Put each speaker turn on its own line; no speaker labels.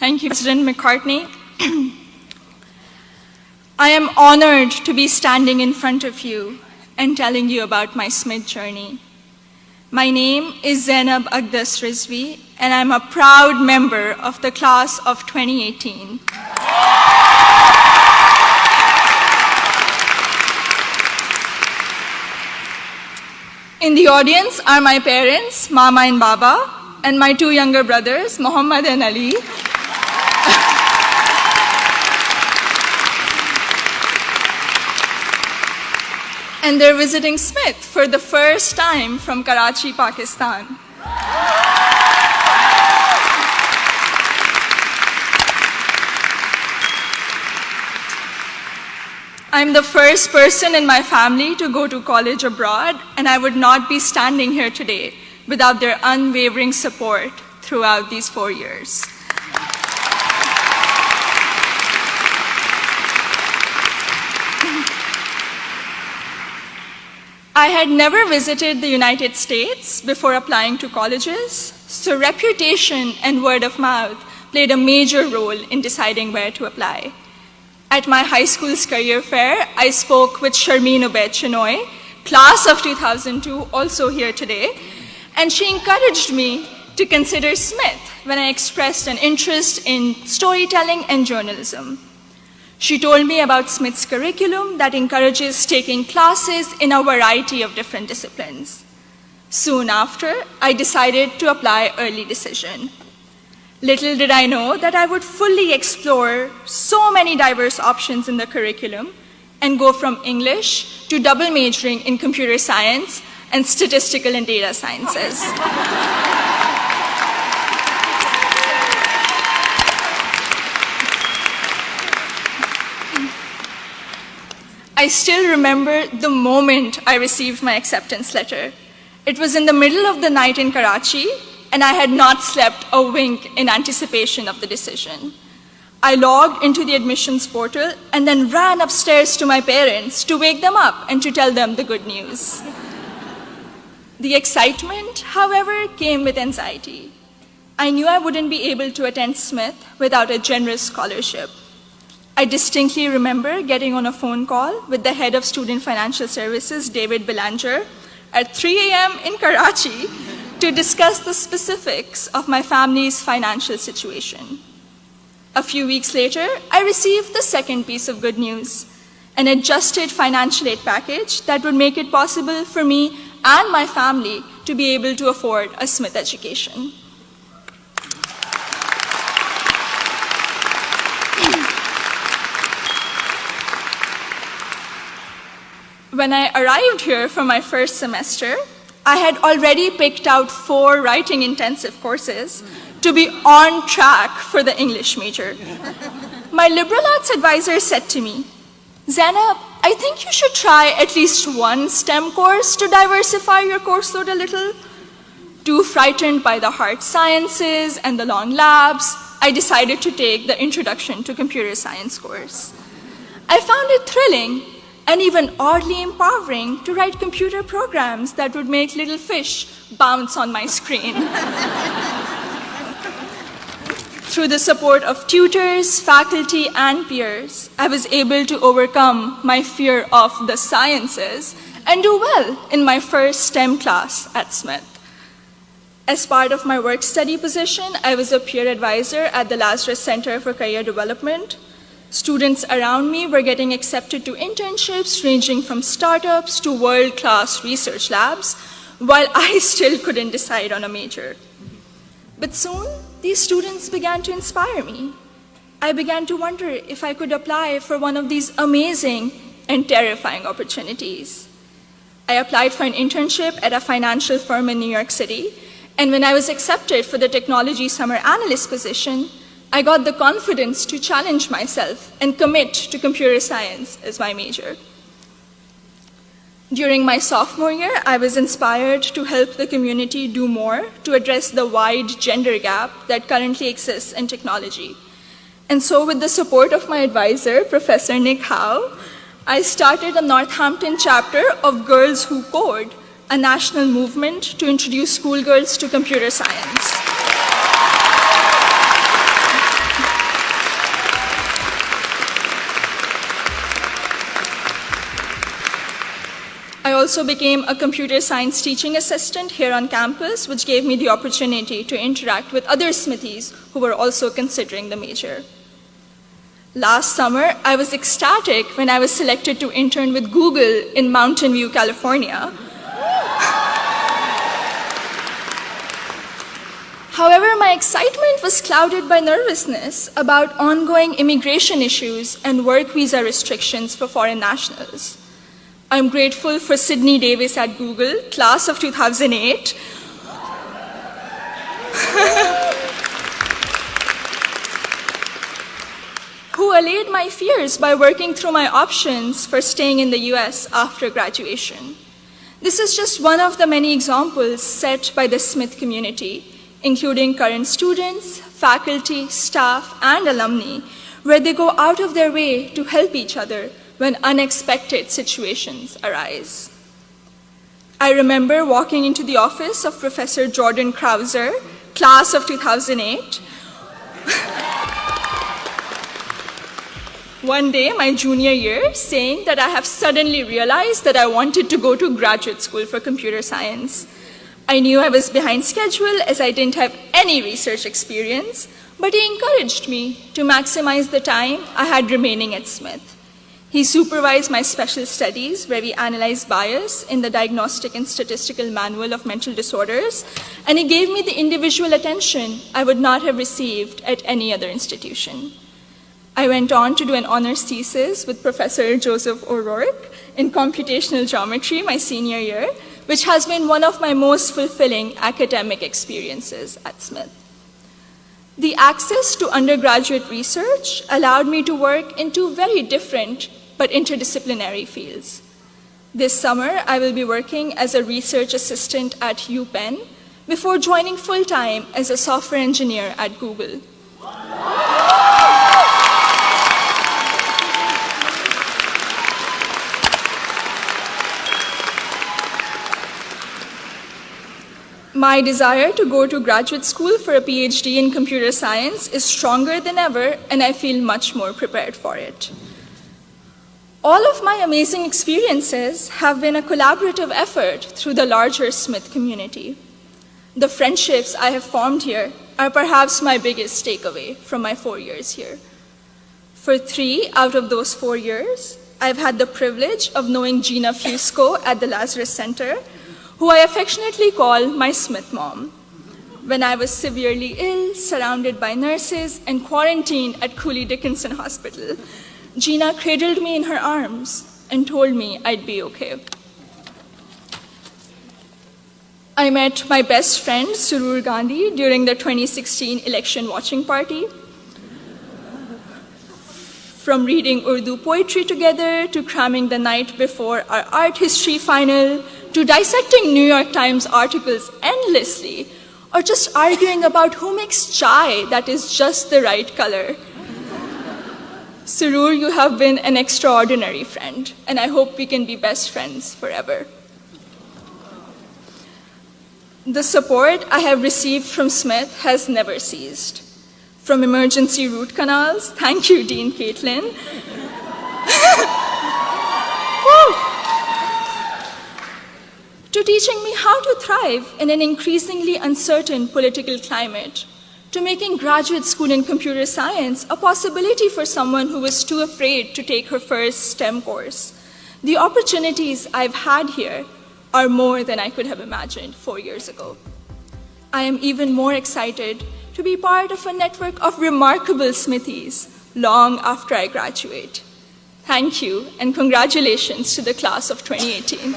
Thank you, President McCartney. I am honored to be standing in front of you and telling you about my Smith journey. My name is Zainab Aqdas Rizvi, and I'm a proud member of the class of 2018. In the audience are my parents, Mama and Baba, and my two younger brothers, Muhammad and Ali. And they're visiting Smith for the first time from Karachi, Pakistan. I'm the first person in my family to go to college abroad, and I would not be standing here today without their unwavering support throughout these 4 years. I had never visited the United States before applying to colleges, so reputation and word of mouth played a major role in deciding where to apply. At my high school's career fair, I spoke with Sharmeen Obaid Chinoy, class of 2002, also here today, and she encouraged me to consider Smith when I expressed an interest in storytelling and journalism. She told me about Smith's curriculum that encourages taking classes in a variety of different disciplines. Soon after, I decided to apply early decision. Little did I know that I would fully explore so many diverse options in the curriculum and go from English to double majoring in computer science and statistical and data sciences. I still remember the moment I received my acceptance letter. It was in the middle of the night in Karachi, and I had not slept a wink in anticipation of the decision. I logged into the admissions portal and then ran upstairs to my parents to wake them up and to tell them the good news. The excitement, however, came with anxiety. I knew I wouldn't be able to attend Smith without a generous scholarship. I distinctly remember getting on a phone call with the head of Student Financial Services, David Belanger, at 3 a.m. in Karachi to discuss the specifics of my family's financial situation. A few weeks later, I received the second piece of good news, an adjusted financial aid package that would make it possible for me and my family to be able to afford a Smith education. When I arrived here for my first semester, I had already picked out 4 writing intensive courses to be on track for the English major. My liberal arts advisor said to me, "Zainab, I think you should try at least one STEM course to diversify your course load a little." Too frightened by the hard sciences and the long labs, I decided to take the Introduction to Computer Science course. I found it thrilling and even oddly empowering to write computer programs that would make little fish bounce on my screen. Through the support of tutors, faculty, and peers, I was able to overcome my fear of the sciences and do well in my first STEM class at Smith. As part of my work-study position, I was a peer advisor at the Lazarus Center for Career Development. Students around me were getting accepted to internships ranging from startups to world-class research labs, while I still couldn't decide on a major. But soon, these students began to inspire me. I began to wonder if I could apply for one of these amazing and terrifying opportunities. I applied for an internship at a financial firm in New York City, and when I was accepted for the technology summer analyst position, I got the confidence to challenge myself and commit to computer science as my major. During my sophomore year, I was inspired to help the community do more to address the wide gender gap that currently exists in technology. And so with the support of my advisor, Professor Nick Howe, I started a Northampton chapter of Girls Who Code, a national movement to introduce schoolgirls to computer science. also became a computer science teaching assistant here on campus, which gave me the opportunity to interact with other Smithies who were also considering the major. Last summer, I was ecstatic when I was selected to intern with Google in Mountain View, California. However, my excitement was clouded by nervousness about ongoing immigration issues and work visa restrictions for foreign nationals. I'm grateful for Sydney Davis at Google, class of 2008, who allayed my fears by working through my options for staying in the US after graduation. This is just one of the many examples set by the Smith community, including current students, faculty, staff, and alumni, where they go out of their way to help each other when unexpected situations arise. I remember walking into the office of Professor Jordan Krauser, class of 2008. One day, my junior year, saying that I have suddenly realized that I wanted to go to graduate school for computer science. I knew I was behind schedule as I didn't have any research experience, but he encouraged me to maximize the time I had remaining at Smith. He supervised my special studies, where we analyzed bias in the Diagnostic and Statistical Manual of Mental Disorders, and he gave me the individual attention I would not have received at any other institution. I went on to do an honors thesis with Professor Joseph O'Rourke in computational geometry my senior year, which has been one of my most fulfilling academic experiences at Smith. The access to undergraduate research allowed me to work in two very different but interdisciplinary fields. This summer, I will be working as a research assistant at UPenn before joining full-time as a software engineer at Google. My desire to go to graduate school for a PhD in computer science is stronger than ever, and I feel much more prepared for it. All of my amazing experiences have been a collaborative effort through the larger Smith community. The friendships I have formed here are perhaps my biggest takeaway from my 4 years here. For 3 out of those 4 years, I've had the privilege of knowing Gina Fusco at the Lazarus Center, who I affectionately call my Smith mom. When I was severely ill, surrounded by nurses, and quarantined at Cooley Dickinson Hospital, Gina cradled me in her arms and told me I'd be okay. I met my best friend, Surur Gandhi, during the 2016 election watching party. From reading Urdu poetry together, to cramming the night before our art history final, to dissecting New York Times articles endlessly, or just arguing about who makes chai that is just the right color. Surur, you have been an extraordinary friend, and I hope we can be best friends forever. The support I have received from Smith has never ceased. From emergency root canals, thank you, Dean Caitlin, to teaching me how to thrive in an increasingly uncertain political climate, to making graduate school in computer science a possibility for someone who was too afraid to take her first STEM course. The opportunities I've had here are more than I could have imagined 4 years ago. I am even more excited to be part of a network of remarkable Smithies long after I graduate. Thank you, and congratulations to the class of 2018.